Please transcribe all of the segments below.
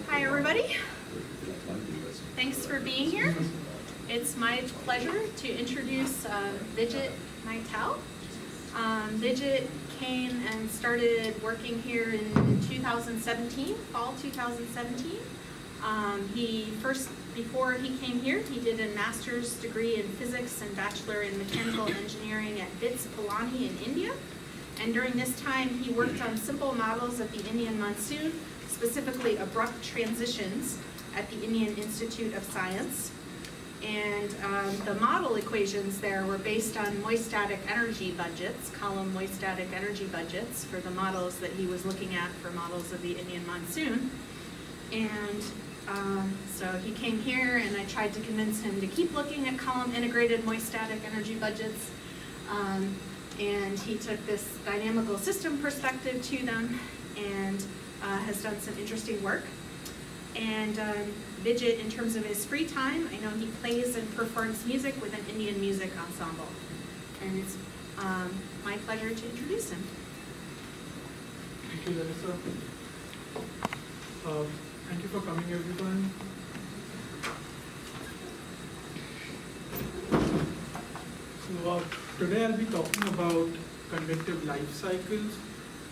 Hi, everybody. Thanks for being here. It's my pleasure to introduce Vijit Maithel. Vijit came and started working here in 2017, fall 2017. Before he came here, he did a master's degree in physics and bachelor in mechanical engineering at BITS Pilani in India. And during this time, he worked on simple models of the Indian monsoon, specifically abrupt transitions at the Indian Institute of Science. And the model equations there were based on moist static energy budgets, column moist static energy budgets for the models that he was looking at for models of the Indian monsoon. And so he came here and I tried to convince him to keep looking at column integrated moist static energy budgets. And he took this dynamical system perspective to them and has done some interesting work. And Vijit, in terms of his free time, I know he plays and performs music with an Indian music ensemble. And it's my pleasure to introduce him. Thank you, Larissa. Thank you for coming, everyone. So today I'll be talking about convective life cycles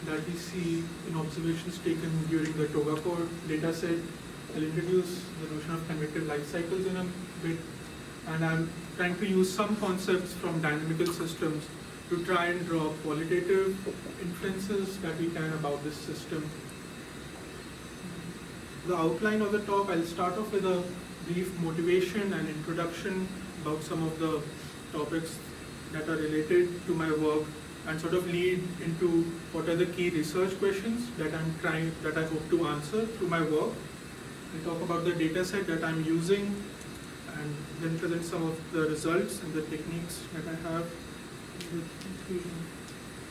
that we see in observations taken during the TOGA COARE dataset. I'll introduce the notion of convective life cycles in a bit, and I'm trying to use some concepts from dynamical systems to try and draw qualitative inferences that we can about this system. The outline of the talk, I'll start off with a brief motivation and introduction about some of the topics that are related to my work and sort of lead into what are the key research questions that I hope to answer through my work. I'll talk about the data set that I'm using and then present some of the results and the techniques that I have.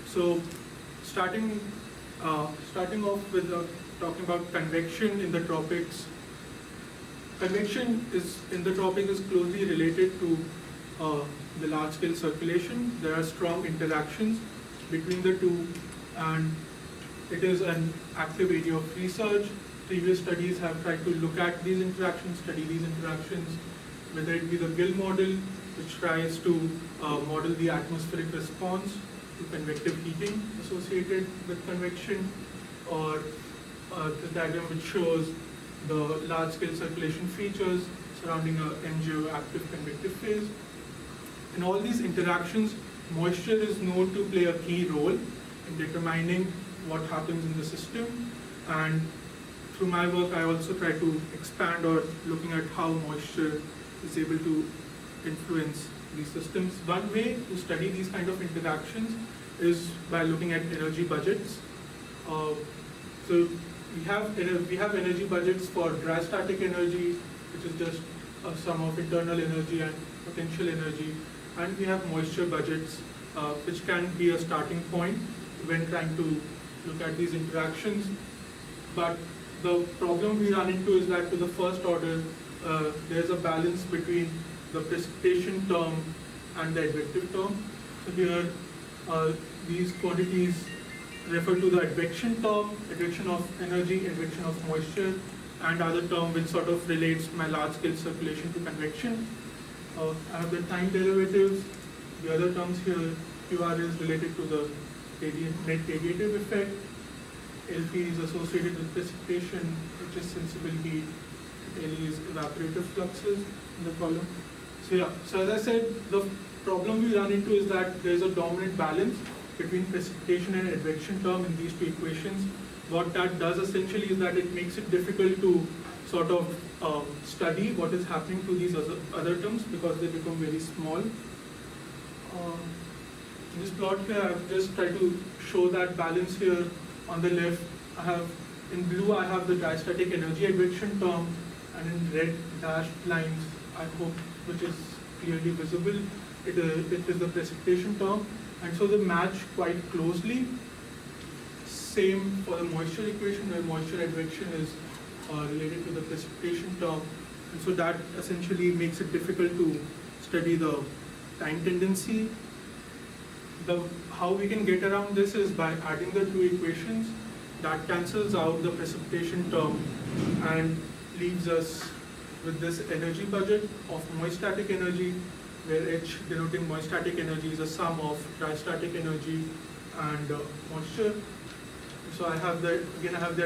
So starting off with talking about convection in the tropics. Convection in the tropics is closely related to the large-scale circulation. There are strong interactions between the two, and it is an active area of research. Previous studies have tried to look at these interactions, study these interactions, whether it be the Gill model, which tries to model the atmospheric response to convective heating associated with convection, or the diagram which shows the large-scale circulation features surrounding a NGO active convective phase. In all these interactions, moisture is known to play a key role in determining what happens in the system, and through my work I also try to expand or looking at how moisture is able to influence these systems. One way to study these kind of interactions is by looking at energy budgets. So we have energy budgets for dry static energy, which is just a sum of internal energy and potential energy, and we have moisture budgets, which can be a starting point when trying to look at these interactions. But the problem we run into is that to the first order, there's a balance between the precipitation term and the advective term. So here, these quantities refer to the advection term, advection of energy, advection of moisture, and other term which sort of relates my large-scale circulation to convection. I have the time derivatives. The other terms here, QR is related to the net radiative effect. LP is associated with precipitation, which is sensible heat. LE is evaporative fluxes in the column. So yeah, so as I said, the problem we run into is that there is a dominant balance between precipitation and advection term in these two equations. What that does essentially is that it makes it difficult to sort of study what is happening to these other terms because they become very small. In this plot here, I've just tried to show that balance here. On the left, in blue I have the dry static energy advection term, and in red dashed lines, I hope, which is clearly visible, it is the precipitation term, and so they match quite closely. Same for the moisture equation, where moisture advection is related to the precipitation term, and so that essentially makes it difficult to study the time tendency. how we can get around this is by adding the two equations. That cancels out the precipitation term and leaves us with this energy budget of moist static energy, where H denoting moist static energy is a sum of dry static energy and moisture. So I have the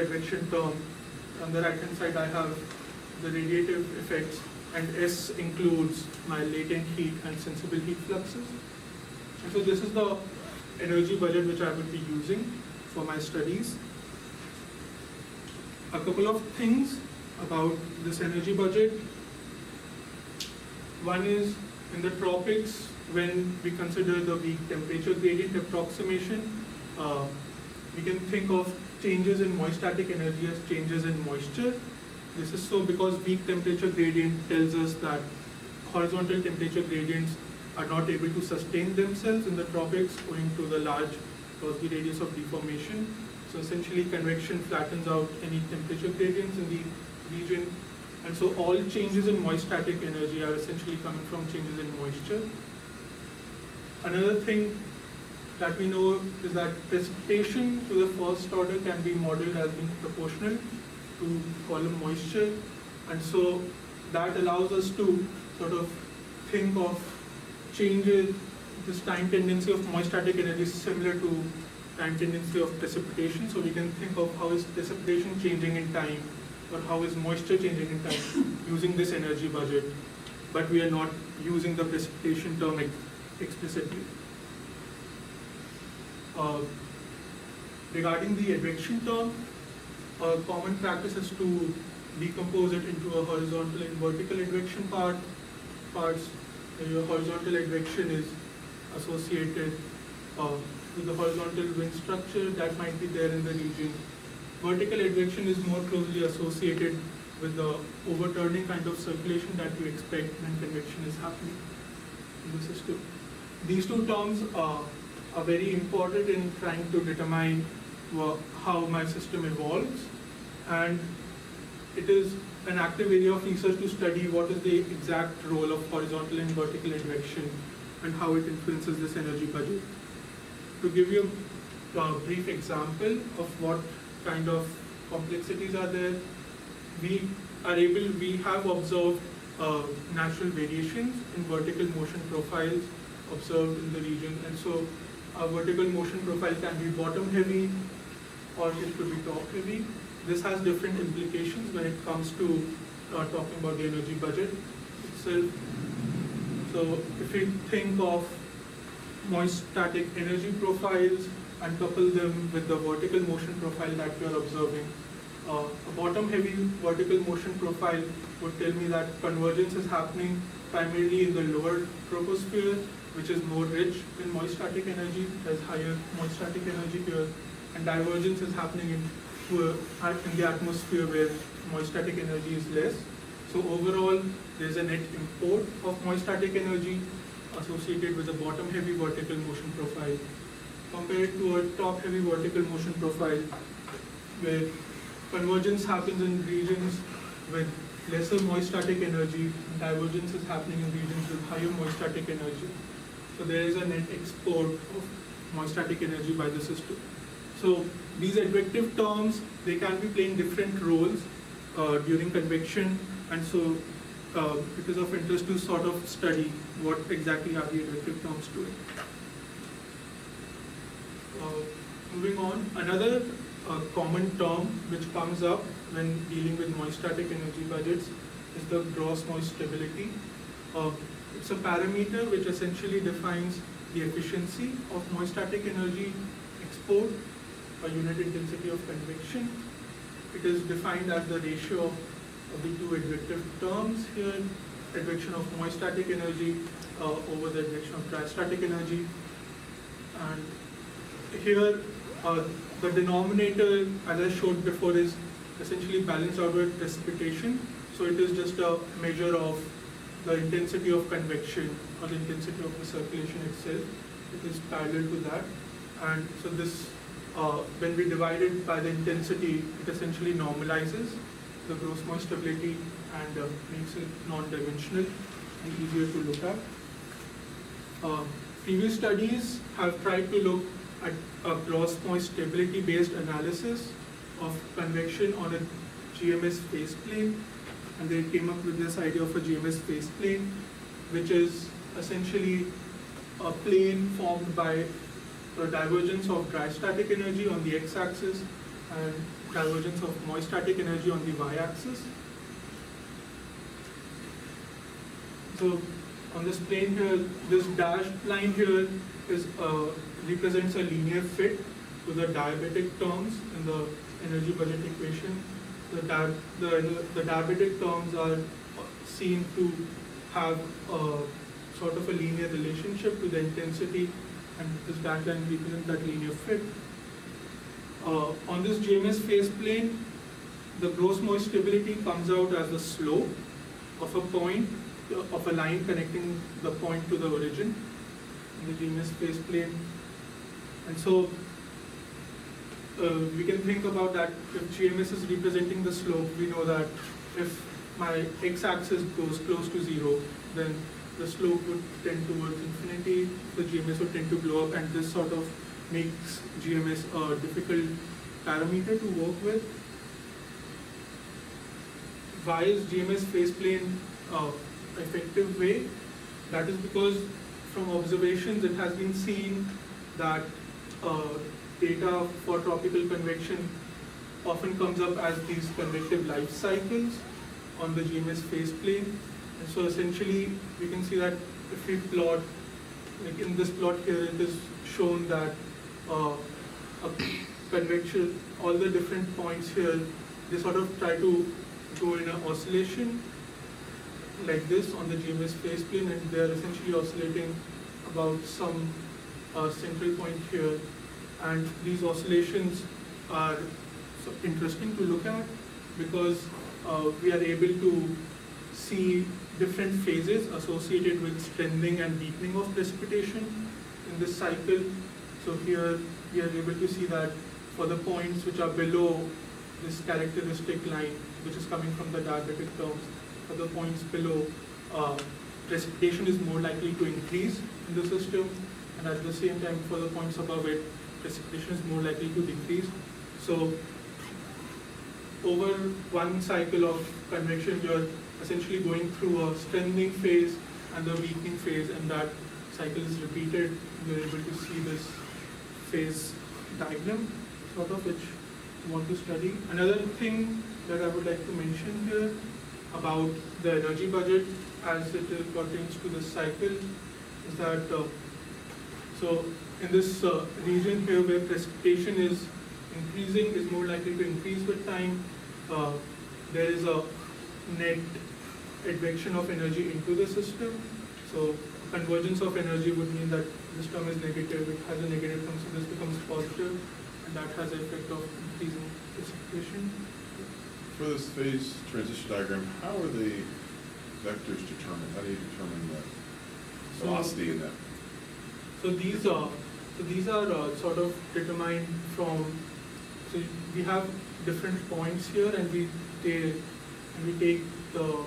advection term. On the right hand side I have the radiative effects, and S includes my latent heat and sensible heat fluxes. And so this is the energy budget which I would be using for my studies. A couple of things about this energy budget. One is, in the tropics, when we consider the weak temperature gradient approximation, we can think of changes in moist static energy as changes in moisture. This is so because weak temperature gradient tells us that horizontal temperature gradients are not able to sustain themselves in the tropics owing to the large Rossby radius of deformation. So essentially convection flattens out any temperature gradients in the region. And so all changes in moist static energy are essentially coming from changes in moisture. Another thing that we know is that precipitation to the first order can be modeled as being proportional to column moisture. And so that allows us to sort of think of changes, this time tendency of moist static energy is similar to time tendency of precipitation. So we can think of how is precipitation changing in time, or how is moisture changing in time using this energy budget, but we are not using the precipitation term explicitly. Regarding the advection term, a common practice is to decompose it into a horizontal and vertical advection parts. Your horizontal advection is associated with the horizontal wind structure that might be there in the region. Vertical advection is more closely associated with the overturning kind of circulation that you expect when convection is happening in the system. These two terms are very important in trying to determine how my system evolves, and it is an active area of research to study what is the exact role of horizontal and vertical advection and how it influences this energy budget. To give you a brief example of what kind of complexities are there, we have observed natural variations in vertical motion profiles observed in the region, and so a vertical motion profile can be bottom heavy or it could be top heavy. This has different implications when it comes to talking about the energy budget itself. So if we think of moist static energy profiles and couple them with the vertical motion profile that we are observing, a bottom heavy vertical motion profile would tell me that convergence is happening primarily in the lower troposphere, which is more rich in moist static energy, has higher moist static energy here, and divergence is happening in the atmosphere where moist static energy is less. So overall, there is a net import of moist static energy associated with a bottom heavy vertical motion profile, compared to a top heavy vertical motion profile where convergence happens in regions with lesser moist static energy, and divergence is happening in regions with higher moist static energy. So there is a net export of moist static energy by the system. So these advective terms, they can be playing different roles during convection, and so it is of interest to sort of study what exactly are the advective terms doing. Moving on, another common term which comes up when dealing with moist static energy budgets is the gross moist stability. It's a parameter which essentially defines the efficiency of moist static energy export per unit intensity of convection. It is defined as the ratio of the two advective terms here, advection of moist static energy over the advection of dry static energy. And here the denominator, as I showed before, is essentially balanced out with precipitation. So it is just a measure of the intensity of convection or the intensity of the circulation itself. It is parallel to that. And so this, when we divide it by the intensity, it essentially normalizes the gross moist stability and makes it non-dimensional and easier to look at. previous studies have tried to look at a gross moist stability based analysis of convection on a GMS phase plane, and they came up with this idea of a GMS phase plane, which is essentially a plane formed by the divergence of dry static energy on the x-axis and divergence of moist static energy on the y-axis. So on this plane here, this dashed line here is represents a linear fit to the diabatic terms in the energy budget equation. The diabatic terms are seen to have sort of a linear relationship to the intensity, and this dashed line represents that linear fit. On this GMS phase plane, the gross moist stability comes out as the slope of a point, of a line connecting the point to the origin in the GMS phase plane. And so we can think about that if GMS is representing the slope, we know that if my x-axis goes close to 0, then the slope would tend towards infinity, the GMS would tend to blow up, and this sort of makes GMS a difficult parameter to work with. Why is GMS phase plane effective way? That is because from observations it has been seen that data for tropical convection often comes up as these convective life cycles on the GMS phase plane. And so essentially we can see that if we plot, like in this plot here, it is shown that a convection, all the different points here, they sort of try to go in an oscillation like this on the GMS phase plane, and they are essentially oscillating about some central point here. And these oscillations are so interesting to look at because we are able to see different phases associated with strengthening and weakening of precipitation in this cycle. So here we are able to see that for the points which are below this characteristic line, which is coming from the diabatic terms, for the points below, precipitation is more likely to increase in the system, and at the same time for the points above it, precipitation is more likely to decrease. So over one cycle of convection, you're essentially going through a strengthening phase and the weakening phase, and that cycle is repeated. You're able to see this phase diagram, sort of, which you want to study. Another thing that I would like to mention here about the energy budget as it pertains to this cycle is that, so in this region here where precipitation is increasing, is more likely to increase with time, there is a net advection of energy into the system. So convergence of energy would mean that this term is negative, it has a negative term, so this becomes positive, and that has an effect of increasing precipitation. For this phase transition diagram, how are the vectors determined? How do you determine the velocity in that? So these are sort of determined from, so we have different points here, and we take the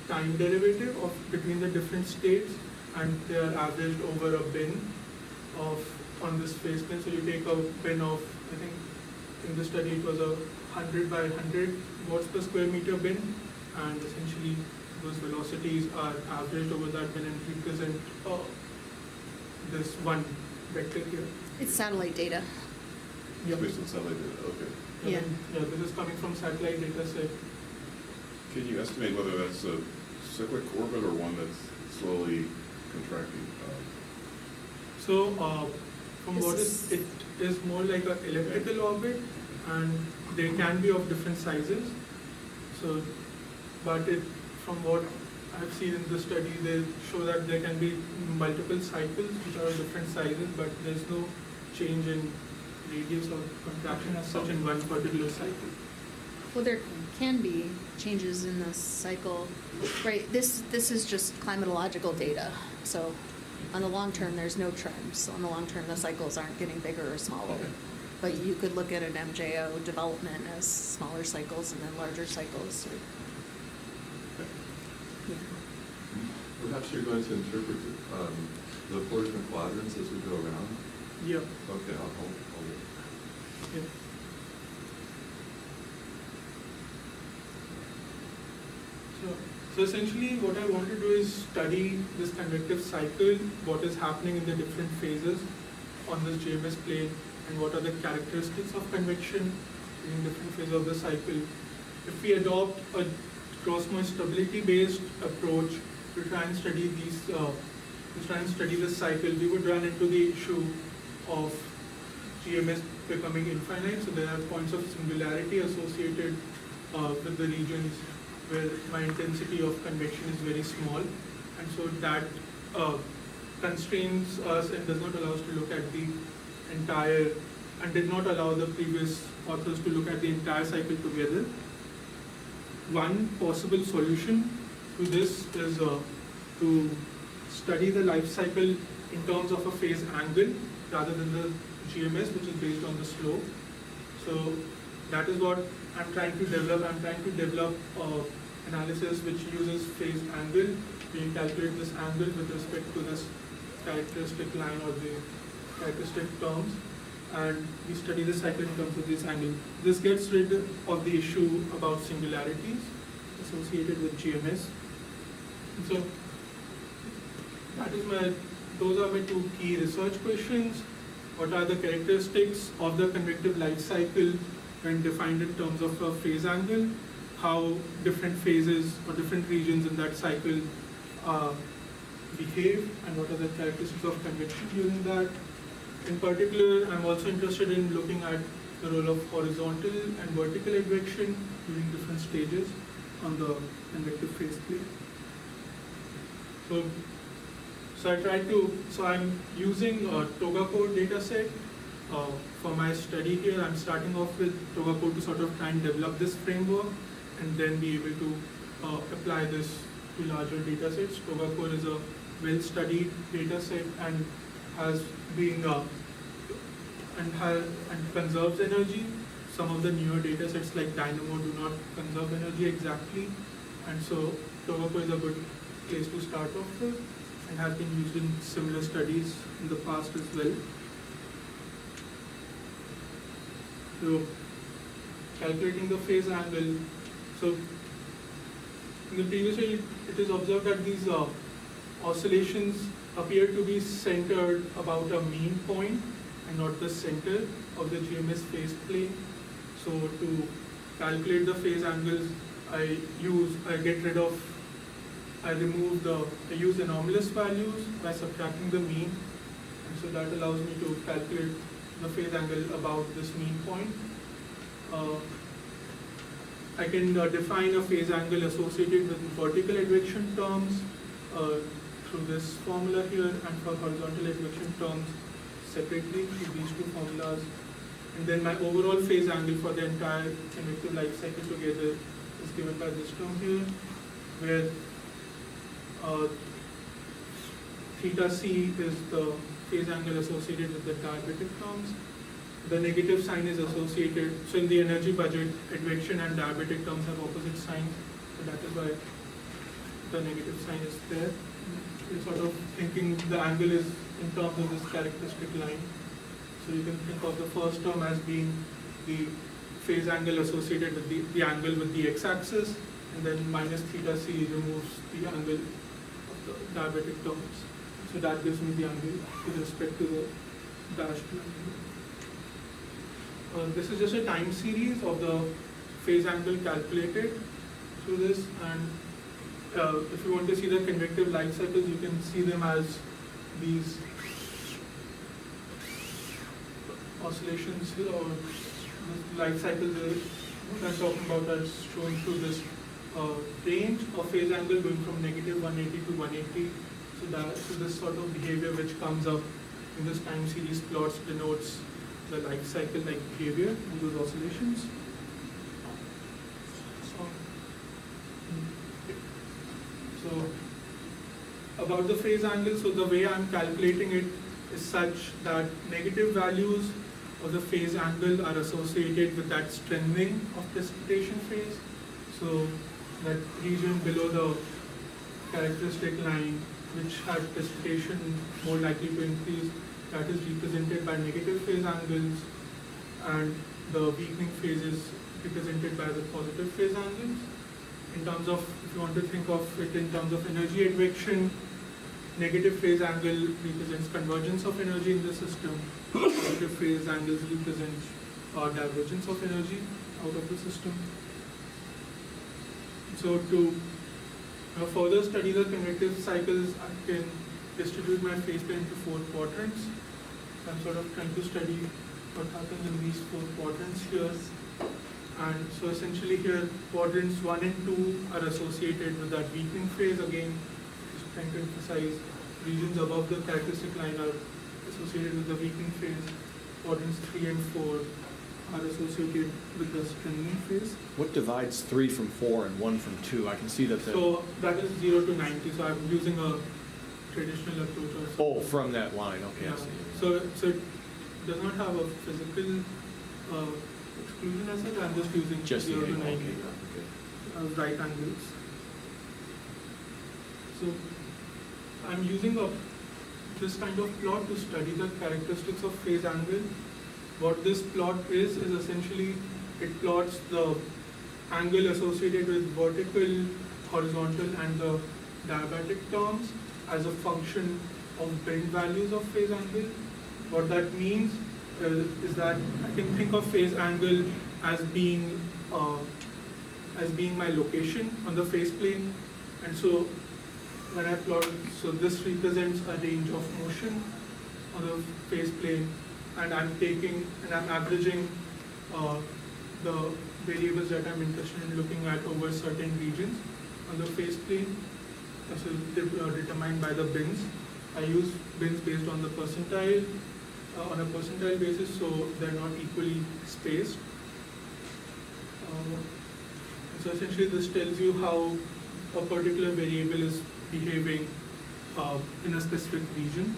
time derivative of between the different states, and they are averaged over a bin on this phase plane. So you take a bin of, I think in the study it was a 100 by 100 watts per square meter bin, and essentially those velocities are averaged over that bin and represent this one vector here. It's satellite data. Yeah. Based on satellite data, okay. Yeah. Yeah, this is coming from satellite data set. Can you estimate whether that's a cyclic orbit or one that's slowly contracting? So from This what is, it is more like an elliptical orbit, and they can be of different sizes. So, but from what I've seen in the study, they show that there can be multiple cycles which are of different sizes, but there's no change in radius or contraction as such in one particular cycle. Well, there can be changes in the cycle, right? This is just climatological data. So on the long term, there's no trends. On the long term, the cycles aren't getting bigger or smaller. Okay. But you could look at an MJO development as smaller cycles and then larger cycles. Or, yeah. Perhaps you're going to interpret The 4 different quadrants as we go around? Yeah. Okay, I'll Yeah. So essentially what I want to do is study this convective cycle, what is happening in the different phases on this JMS plane, and what are the characteristics of convection in different phases of the cycle. If we adopt a cross-merge stability based approach to try and study this cycle, we would run into the issue of GMS becoming infinite. So there are points of singularity associated with the regions where my intensity of convection is very small, and so that constrains us and does not allow us to look at the entire, and did not allow the previous authors to look at the entire cycle together. One possible solution to this is to study the life cycle in terms of a phase angle rather than the GMS, which is based on the slope. So that is what I'm trying to develop. I'm trying to develop analysis which uses phase angle. We calculate this angle with respect to this characteristic line or the characteristic terms, and we study the cycle in terms of this angle. This gets rid of the issue about singularities associated with GMS. And so those are my 2 key research questions. What are the characteristics of the convective life cycle when defined in terms of a phase angle? How different phases or different regions in that cycle behave, and what are the characteristics of convection during that? In particular, I'm also interested in looking at the role of horizontal and vertical advection during different stages on the convective phase plane. So I'm using a TOGA COARE data set for my study here. I'm starting off with TOGA COARE to sort of try and develop this framework and then be able to apply this to larger data sets. TOGA COARE is a well-studied data set and has been and conserves energy. Some of the newer data sets like Dynamo do not conserve energy exactly, and so TOGA COARE is a good place to start off with, and has been used in similar studies in the past as well. So, calculating the phase angle. So, in the previous way, it is observed that these oscillations appear to be centered about a mean point and not the center of the GMS phase plane. So, to calculate the phase angles, I use anomalous values by subtracting the mean, and so that allows me to calculate the phase angle about this mean point. I can define a phase angle associated with vertical advection terms through this formula here, and for horizontal advection terms separately through these 2 formulas. And then my overall phase angle for the entire convective life cycle together is given by this term here, where theta c is the phase angle associated with the diabatic terms. The negative sign is associated, so in the energy budget, advection and diabatic terms have opposite signs, so that is why the negative sign is there. You're sort of thinking the angle is in terms of this characteristic line. So you can think of the first term as being the phase angle associated with the angle with the x-axis, and then minus theta c removes the angle of the diabatic terms. So that gives me the angle with respect to the dashed line. This is just a time series of the phase angle calculated through this, and if you want to see the convective life cycles, you can see them as these oscillations here, or this life cycles that I'm talking about are shown through this range of phase angle going from negative 180 to 180. So this sort of behavior which comes up in this time series plots denotes the life cycle like behavior in those oscillations. So about the phase angle, so the way I'm calculating it is such that negative values of the phase angle are associated with that strengthening of precipitation phase. So that region below the characteristic line which has precipitation more likely to increase, that is represented by negative phase angles, and the weakening phase is represented by the positive phase angles. In terms of, if you want to think of it in terms of energy advection, negative phase angle represents convergence of energy in the system. Positive phase angles represent divergence of energy out of the system. So to further study the convective cycles, I can distribute my phase plane into 4 quadrants. So I'm sort of trying to study what happens in these 4 quadrants here. And so essentially here, quadrants 1 and 2 are associated with that weakening phase. Again, just trying to emphasize, regions above the characteristic line are associated with the weakening phase. Quadrants 3 and 4 are associated with the strengthening phase. What divides 3 from 4 and 1 from 2? I can see that the... So that is 0 to 90. So I'm using a traditional approach also. Oh, from that line, okay, Yeah. I see. So it does not have a physical exclusion as such. I'm just using Just the 0 to angle, 90 okay. right angles. So I'm using this kind of plot to study the characteristics of phase angle. What this plot is essentially, it plots the angle associated with vertical, horizontal, and the diabatic terms as a function of bend values of phase angle. What that means is that I can think of phase angle as being my location on the phase plane, and so when I plot, so this represents a range of motion on the phase plane, and I'm averaging the variables that I'm interested in looking at over certain regions on the phase plane. So they're determined by the bins. I use bins based on the percentile, on a percentile basis, so they're not equally spaced. So essentially this tells you how a particular variable is behaving in a specific region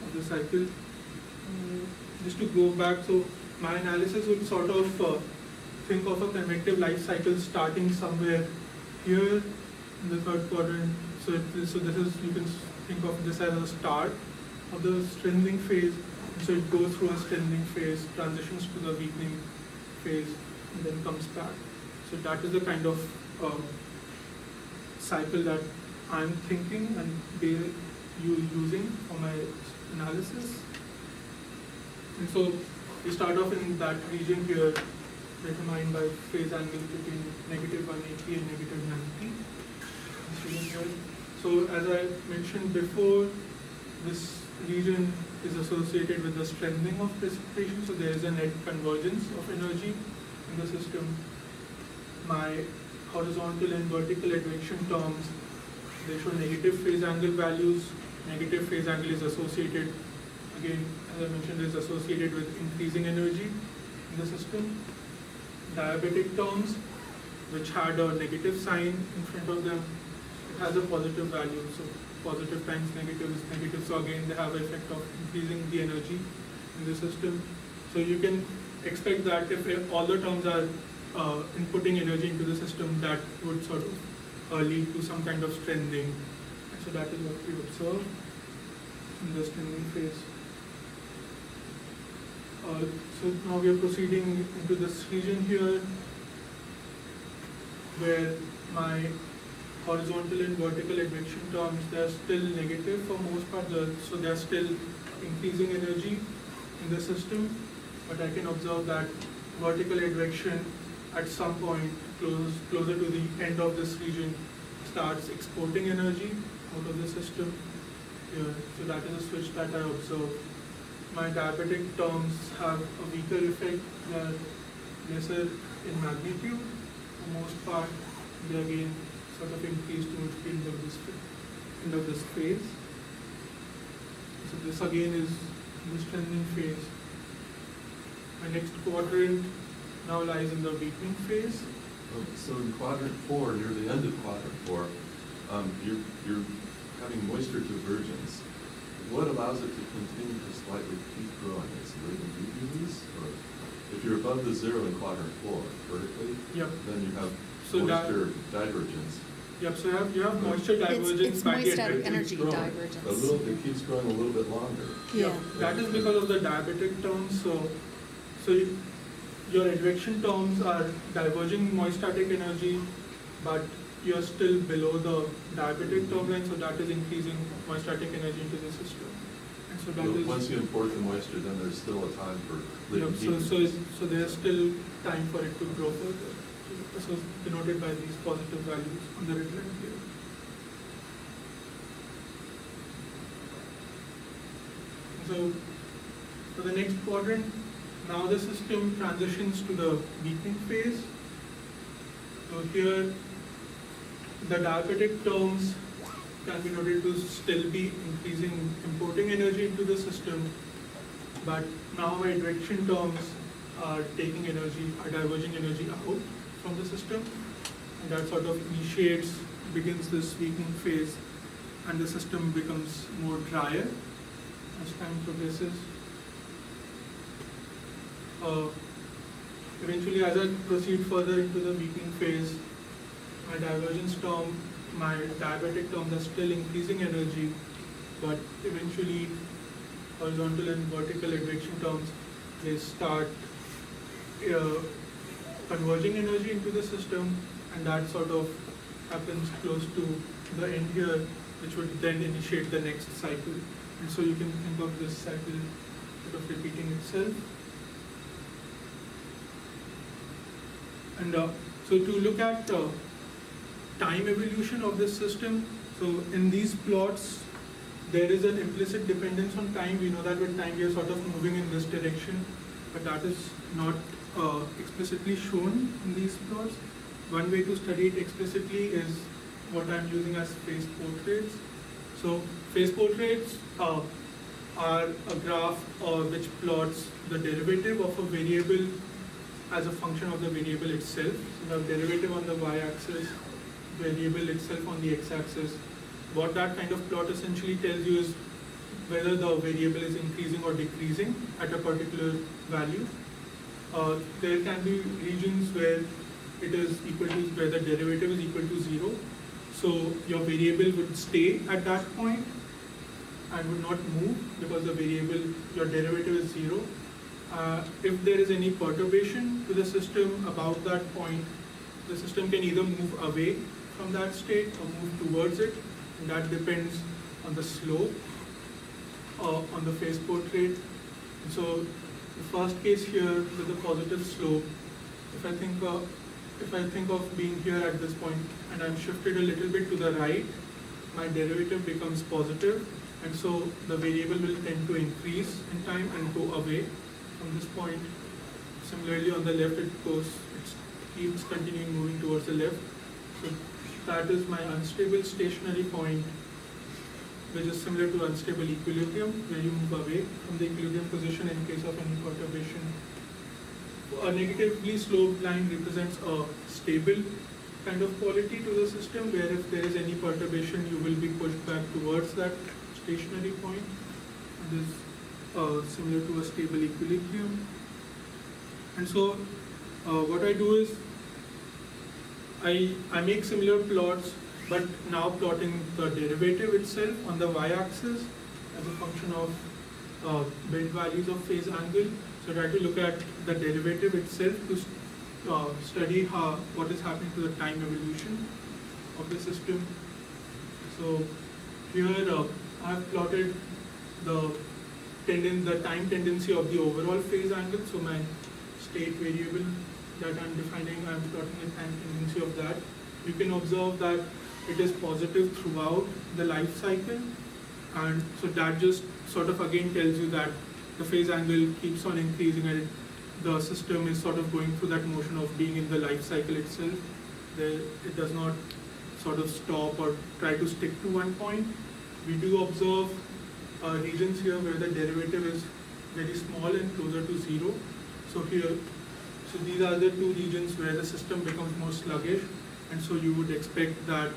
of the cycle. Just to go back, so my analysis would sort of think of a convective life cycle starting somewhere here in the 3rd quadrant. So this is, you can think of this as a start of the strengthening phase. So it goes through a strengthening phase, transitions to the weakening phase, and then comes back. So that is the kind of cycle that I'm thinking and using for my analysis. And so we start off in that region here, determined by phase angle between -180 and -90. This region here. So as I mentioned before, this region is associated with the strengthening of precipitation. So there is a net convergence of energy in the system. My horizontal and vertical advection terms, they show negative phase angle values. Negative phase angle is associated, again, as I mentioned, is associated with increasing energy in the system. Diabatic terms, which had a negative sign in front of them, it has a positive value. So positive times negative is negative. So again, they have an effect of increasing the energy in the system. So you can expect that if all the terms are inputting energy into the system, that would sort of lead to some kind of strengthening. So that is what we observe in the strengthening phase. So now we are proceeding into this region here, where my horizontal and vertical advection terms, they are still negative for most part, so they are still increasing energy in the system, but I can observe that vertical advection at some point closer to the end of this region starts exporting energy out of the system here. So that is a switch that I observe. My diabatic terms have a weaker effect. They are lesser in magnitude for most part. They again sort of increase towards the end of this phase. So this again is the strengthening phase. My next quadrant now lies in the weakening phase. So in quadrant 4, near the end of quadrant 4, you're having moisture divergence. What allows it to continue to slightly keep growing? Is it the UVs? Or if you're above the 0 in quadrant 4 vertically, Yep. then you have So moisture divergence. Yep, so you have moisture divergence It's by the moist out of advection. energy growing divergence. It keeps growing a little bit longer. Yeah. That is because of the diabatic terms. Your advection terms are diverging moist static energy, but you're still below the diabatic term line, so that is increasing moist static energy into the system. And so that is. Once you import the moisture, then there's still a time for Yep, latent so heat. there's still time for it to grow further. This was denoted by these positive values on the red line here. So for the next quadrant, now the system transitions to the weakening phase. So here, the diabatic terms can be noted to still be increasing, importing energy into the system, but now advection terms are taking energy, are diverging energy out from the system, and that sort of begins this weakening phase, and the system becomes more drier as time progresses. Eventually, as I proceed further into the weakening phase, my divergence term, my diabatic terms are still increasing energy, but eventually horizontal and vertical advection terms, they start converging energy into the system, and that sort of happens close to the end here, which would then initiate the next cycle. And so you can think of this cycle sort of repeating itself. And so to look at time evolution of this system, so in these plots, there is an implicit dependence on time. We know that with time we are sort of moving in this direction, but that is not explicitly shown in these plots. One way to study it explicitly is what I'm using as phase portraits. So phase portraits are a graph which plots the derivative of a variable as a function of the variable itself. So the derivative on the y-axis, variable itself on the x-axis. What that kind of plot essentially tells you is whether the variable is increasing or decreasing at a particular value. There can be regions where it is equal to, where the derivative is equal to 0. So your variable would stay at that point and would not move because the variable, your derivative is 0. If there is any perturbation to the system about that point, the system can either move away from that state or move towards it, and that depends on the slope on the phase portrait. And so the first case here with the positive slope, if I think of being here at this point and I'm shifted a little bit to the right, my derivative becomes positive, and so the variable will tend to increase in time and go away from this point. Similarly on the left it keeps continuing moving towards the left. So that is my unstable stationary point, which is similar to unstable equilibrium, where you move away from the equilibrium position in case of any perturbation. A negatively sloped line represents a stable kind of quality to the system, where if there is any perturbation, you will be pushed back towards that stationary point. This is similar to a stable equilibrium. And so what I do is I make similar plots, but now plotting the derivative itself on the y-axis as a function of bit values of phase angle. So try to look at the derivative itself to study what is happening to the time evolution of the system. So here I have plotted the time tendency of the overall phase angle. So my state variable that I'm defining, I'm plotting the time tendency of that. You can observe that it is positive throughout the life cycle, and so that just sort of again tells you that the phase angle keeps on increasing and the system is sort of going through that motion of being in the life cycle itself. It does not sort of stop or try to stick to one point. We do observe regions here where the derivative is very small and closer to 0. So these are the two regions where the system becomes more sluggish, and so you would expect that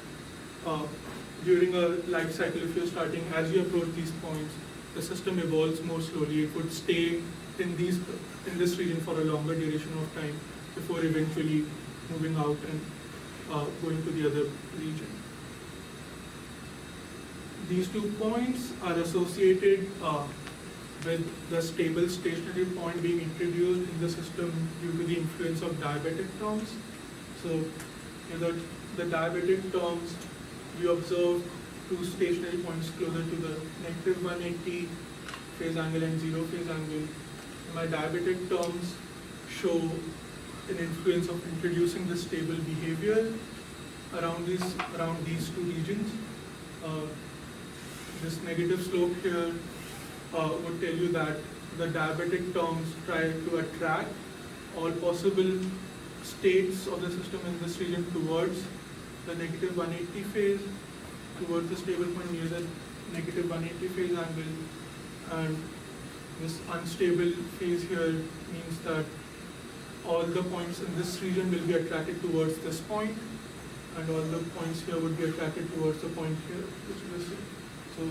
during a life cycle, if you're starting, as you approach these points, the system evolves more slowly. It would stay in this region for a longer duration of time before eventually moving out and going to the other region. These 2 points are associated with the stable stationary point being introduced in the system due to the influence of diabatic terms. So in the diabatic terms, we observe 2 stationary points closer to the -180 phase angle and 0 phase angle. My diabetic terms show an influence of introducing the stable behavior around these 2 regions. This negative slope here would tell you that the diabetic terms try to attract all possible states of the system in this region towards the -180 phase, towards the stable point near the -180 phase angle, and this unstable phase here means that all the points in this region will be attracted towards this point, and all the points here would be attracted towards the point here, which is this. So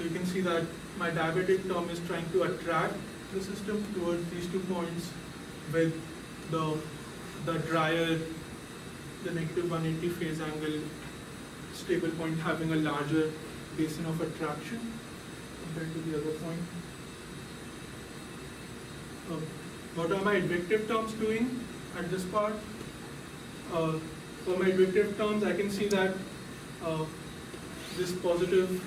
you can see that my diabetic term is trying to attract the system towards these 2 points, with the drier, the -180 phase angle stable point having a larger basin of attraction compared to the other point. What are my advective terms doing at this part? For my advective terms, I can see that this positive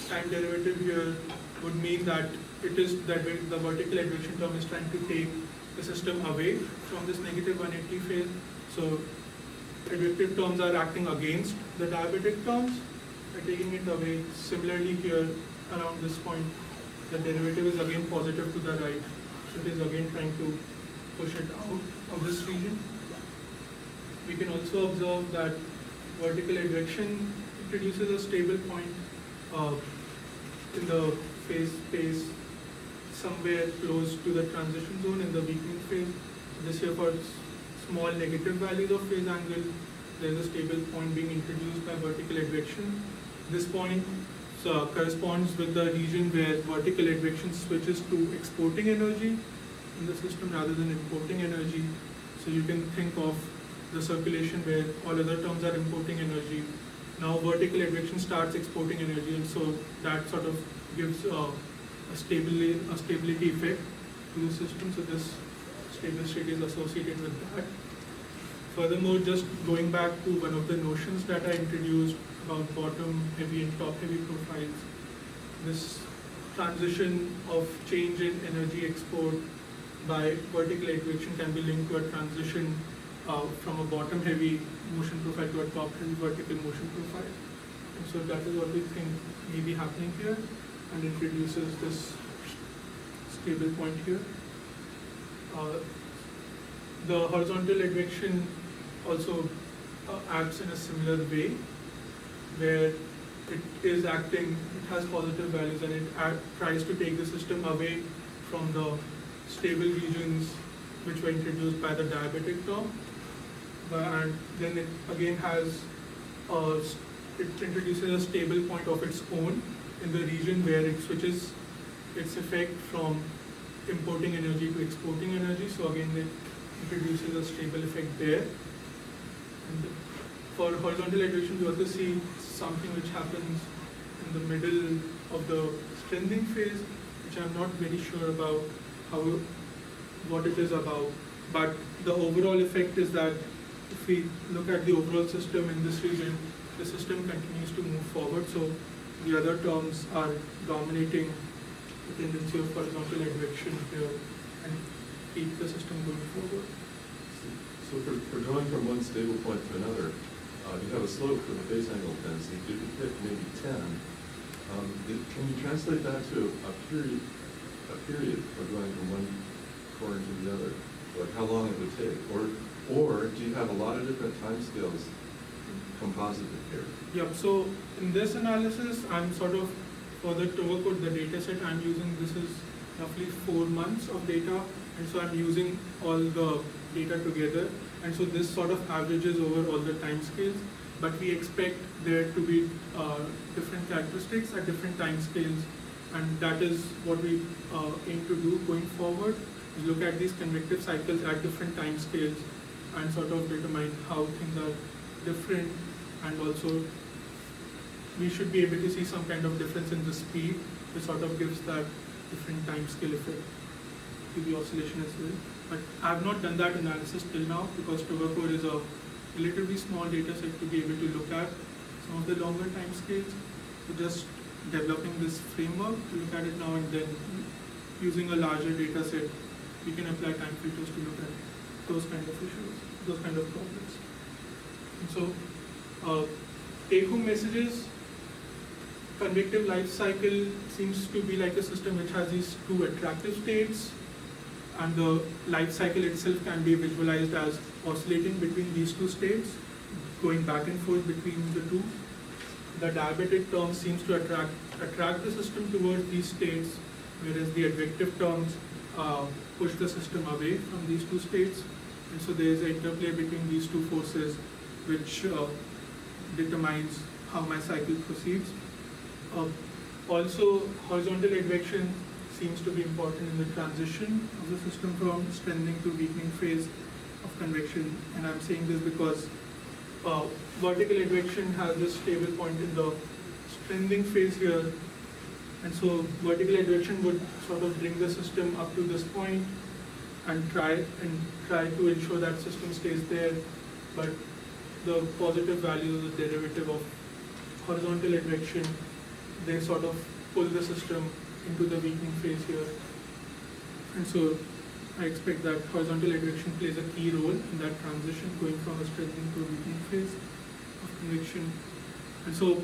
time derivative here would mean that it is that the vertical advection term is trying to take the system away from this -180 phase. So advective terms are acting against the diabetic terms by taking it away. Similarly here around this point, the derivative is again positive to the right. So it is again trying to push it out of this region. We can also observe that vertical advection introduces a stable point in the phase space somewhere close to the transition zone in the weakening phase. This here for small negative values of phase angle, there is a stable point being introduced by vertical advection. This point corresponds with the region where vertical advection switches to exporting energy in the system rather than importing energy. So you can think of the circulation where all other terms are importing energy. Now vertical advection starts exporting energy, and so that sort of gives a stability effect to the system. So this stable state is associated with that. Furthermore, just going back to one of the notions that I introduced about bottom heavy and top heavy profiles, this transition of change in energy export by vertical advection can be linked to a transition from a bottom heavy motion profile to a top heavy vertical motion profile. And so that is what we think may be happening here, and introduces this stable point here. The horizontal advection also acts in a similar way, where it is acting, it has positive values, and it tries to take the system away from the stable regions which were introduced by the diabetic term. And then it again has, it introduces a stable point of its own in the region where it switches its effect from importing energy to exporting energy. So again, it introduces a stable effect there. And for horizontal advection, we also see something which happens in the middle of the strengthening phase, which I'm not very sure about what it is about. But the overall effect is that if we look at the overall system in this region, the system continues to move forward. So the other terms are dominating the tendency of horizontal advection here and keep the system going forward. So for going from one stable point to another, you have a slope for the phase angle density. If you pick maybe 10, can you translate that to a period of going from one corner to the other? Like how long it would take? Or do you have a lot of different time scales composited here? Yeah, so in this analysis, I'm sort of, for the TOGA COARE, the data set I'm using, this is roughly 4 months of data, and so I'm using all the data together, and so this sort of averages over all the time scales, but we expect there to be different characteristics at different time scales, and that is what we aim to do going forward, is look at these convective cycles at different time scales and sort of determine how things are different, and also we should be able to see some kind of difference in the speed, which sort of gives that different time scale effect to the oscillation as well. But I have not done that analysis till now because TOGA COARE is a relatively small data set to be able to look at some of the longer time scales. So just developing this framework to look at it now, and then using a larger data set, we can apply time filters to look at those kind of issues, those kind of problems. And so, take-home messages, convective life cycle seems to be like a system which has these two attractive states, and the life cycle itself can be visualized as oscillating between these two states, going back and forth between the two. The diabatic term seems to attract the system towards these states, whereas the advective terms push the system away from these two states. And so there is an interplay between these two forces which determines how my cycle proceeds. Also, horizontal advection seems to be important in the transition of the system from strengthening to weakening phase of convection. And I'm saying this because vertical advection has this stable point in the strengthening phase here. And so vertical advection would sort of bring the system up to this point and try to ensure that system stays there. But the positive value, the derivative of horizontal advection, they sort of pull the system into the weakening phase here. And so I expect that horizontal advection plays a key role in that transition going from a strengthening to a weakening phase of convection. And so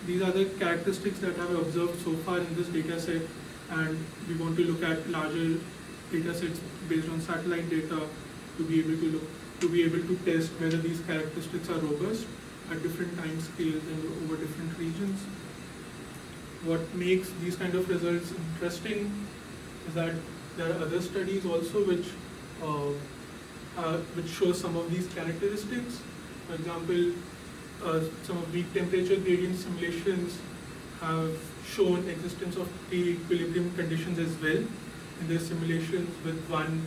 these are the characteristics that I've observed so far in this data set, and we want to look at larger data sets based on satellite data to be able to test whether these characteristics are robust at different time scales and over different regions. What makes these kind of results interesting is that there are other studies also which show some of these characteristics. For example, some of weak temperature gradient simulations have shown existence of equilibrium conditions as well in their simulations, with one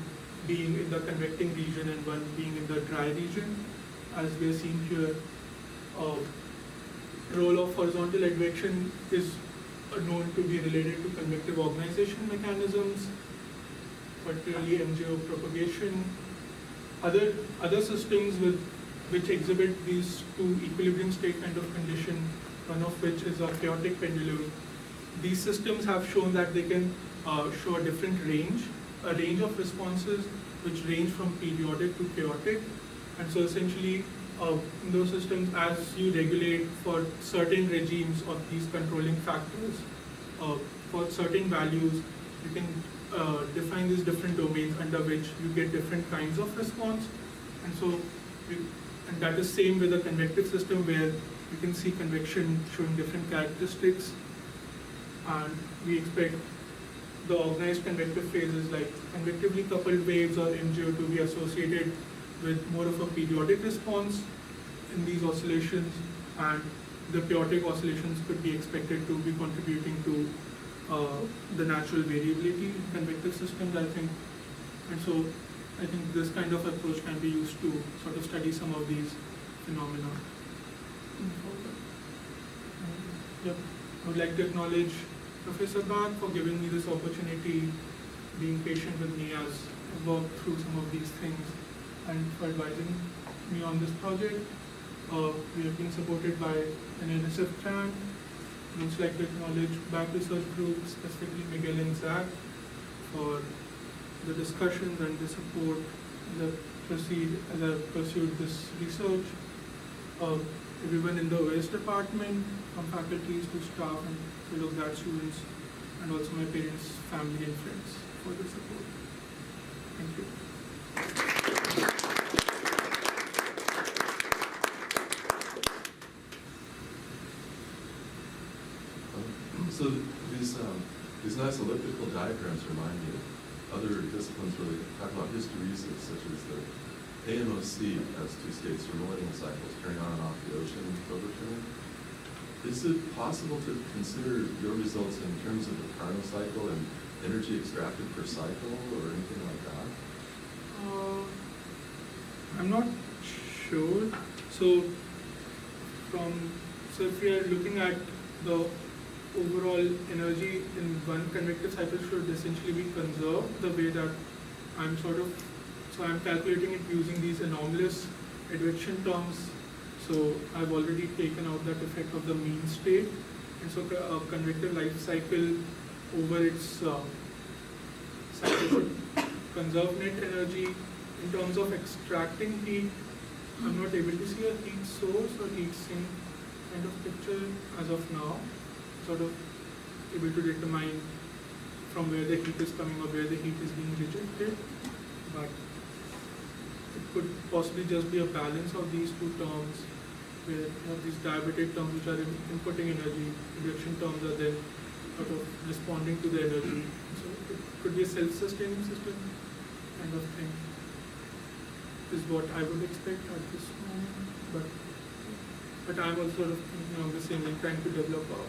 being in the convecting region and one being in the dry region, as we are seeing here. Role of horizontal advection is known to be related to convective organization mechanisms, particularly MJO propagation. Other systems which exhibit these two equilibrium state kind of condition, one of which is a chaotic pendulum. These systems have shown that they can show a different range of responses which range from periodic to chaotic. And so essentially, in those systems, as you regulate for certain regimes of these controlling factors, for certain values, you can define these different domains under which you get different kinds of response. And so, and that is same with a convective system where you can see convection showing different characteristics. And we expect the organized convective phases like convectively coupled waves or MJO to be associated with more of a periodic response in these oscillations, and the chaotic oscillations could be expected to be contributing to the natural variability in convective systems, I think. And so I think this kind of approach can be used to sort of study some of these phenomena. Yep. I would like to acknowledge Professor Bhatt for giving me this opportunity, being patient with me as I work through some of these things, and for advising me on this project. We have been supported by an NSF grant. I would also like to acknowledge back research group, specifically Miguel and Zach, for the discussions and the support as I pursued this research. Everyone in the OS department, from faculties to staff and fellow grad students, and also my parents, family, and friends for the support. Thank you. So these nice elliptical diagrams remind me of other disciplines where they talk about hysteresis, such as the AMOC has two states, remoting cycles, turning on and off the ocean overturning. Is it possible to consider your results in terms of the Carnot cycle and energy extracted per cycle or anything like that? I'm not sure. So if we are looking at the overall energy in one convective cycle should essentially be conserved the way that I'm I'm calculating it using these anomalous advection terms. So I've already taken out that effect of the mean state. And so a convective life cycle over its cycle should conserve net energy. In terms of extracting heat, I'm not able to see a heat source or heat sink kind of picture as of now. Sort of able to determine from where the heat is coming or where the heat is being rejected. But it could possibly just be a balance of these two terms, where you have these diabatic terms which are inputting energy, reduction terms are then sort of responding to the energy. So it could be a self-sustaining system kind of thing, is what I would expect at this moment. But I'm also sort of thinking of the same thing, trying to develop a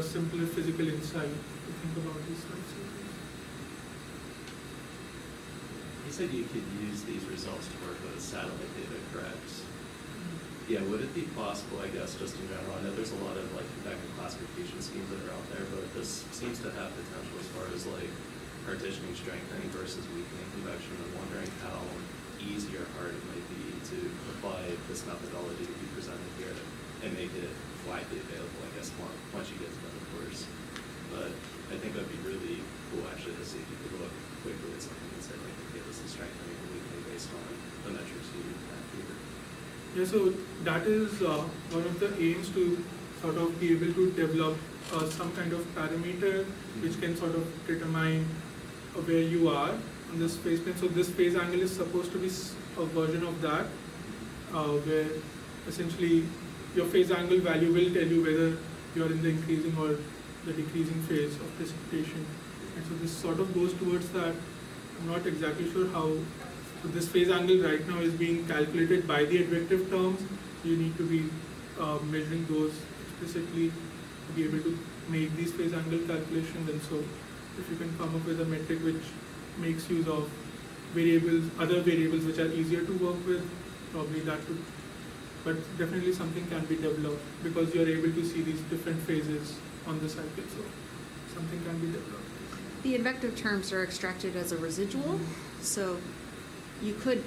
simpler physical insight to think about these life cycles. You said you could use these results to work with satellite data, correct? Yeah, would it be possible, I guess, just in general, I know there's a lot of like convective classification schemes that are out there, but this seems to have potential as far as like partitioning, strengthening versus weakening convection. I'm wondering how easy or hard it might be to apply this methodology that you presented here and make it widely available, I guess, once you get to the course. But I think that'd be really cool actually to see if you could look quickly at something and say like, okay, this is strengthening and weakening based on the metrics you have here. Yeah, so that is one of the aims, to sort of be able to develop some kind of parameter which can sort of determine where you are on this phase plane. So this phase angle is supposed to be a version of that, where essentially your phase angle value will tell you whether you are in the increasing or the decreasing phase of precipitation. And so this sort of goes towards that. I'm not exactly sure how. So this phase angle right now is being calculated by the advective terms. You need to be measuring those explicitly to be able to make these phase angle calculations. And so if you can come up with a metric which makes use of other variables which are easier to work with, probably that would, but definitely something can be developed because you're able to see these different phases on the cycle, so something can be developed. The advective terms are extracted as a residual, so you could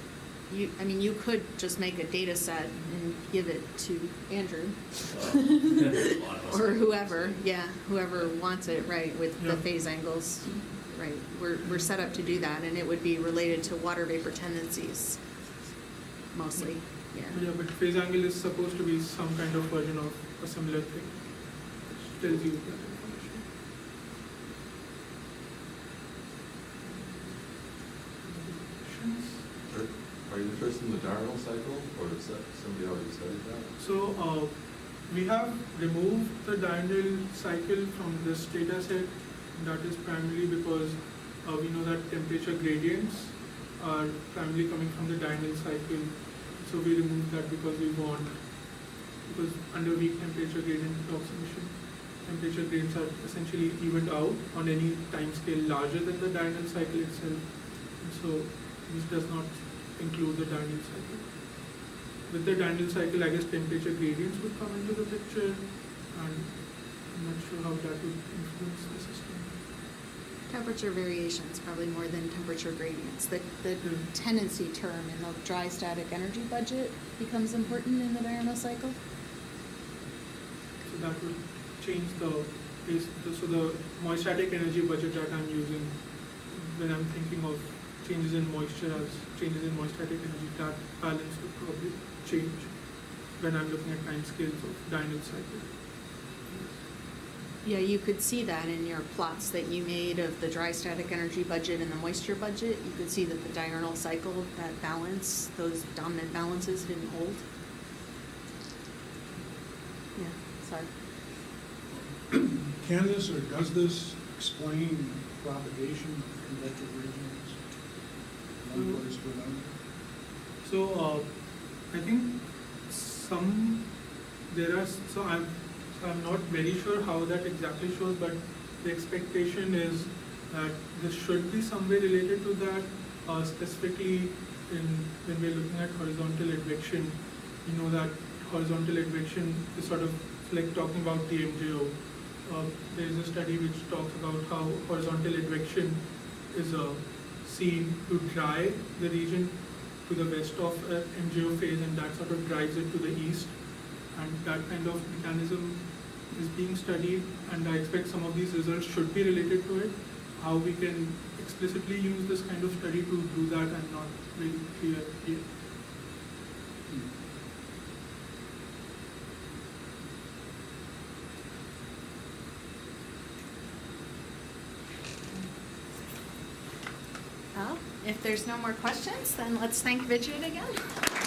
just make a data set and give it to Andrew or whoever wants it, right, with the phase angles, right? We're set up to do that, and it would be related to water vapor tendencies, mostly, yeah. Yeah, but phase angle is supposed to be some kind of version of a similar thing, which tells you that information. Are you interested in the diurnal cycle, or is that somebody already studied that? So we have removed the diurnal cycle from this data set. That is primarily because we know that temperature gradients are primarily coming from the diurnal cycle. So we removed that because under weak temperature gradient approximation, temperature gradients are essentially evened out on any time scale larger than the diurnal cycle itself. And so this does not include the diurnal cycle. With the diurnal cycle, I guess temperature gradients would come into the picture, and I'm not sure how that would influence the system. Temperature variations, probably more than temperature gradients. The tendency term in the dry static energy budget becomes important in the diurnal cycle. So that would change so the moist static energy budget that I'm using when I'm thinking of changes in moisture as changes in moist static energy, that balance would probably change when I'm looking at time scales of diurnal cycle. Yeah, you could see that in your plots that you made of the dry static energy budget and the moisture budget. You could see that the diurnal cycle, that balance, those dominant balances didn't hold. Yeah, sorry. Can this or does this explain propagation of convective regions from one place to another? So I think I'm not very sure how that exactly shows, but the expectation is that this should be some way related to that. Specifically, when we're looking at horizontal advection, you know that horizontal advection is sort of like talking about the MJO. There's a study which talks about how horizontal advection is seen to dry the region to the west of MJO phase, and that sort of drives it to the east. And that kind of mechanism is being studied, and I expect some of these results should be related to it. How we can explicitly use this kind of study to do that, I'm not really clear yet. Well, if there's no more questions, then let's thank Vijit again.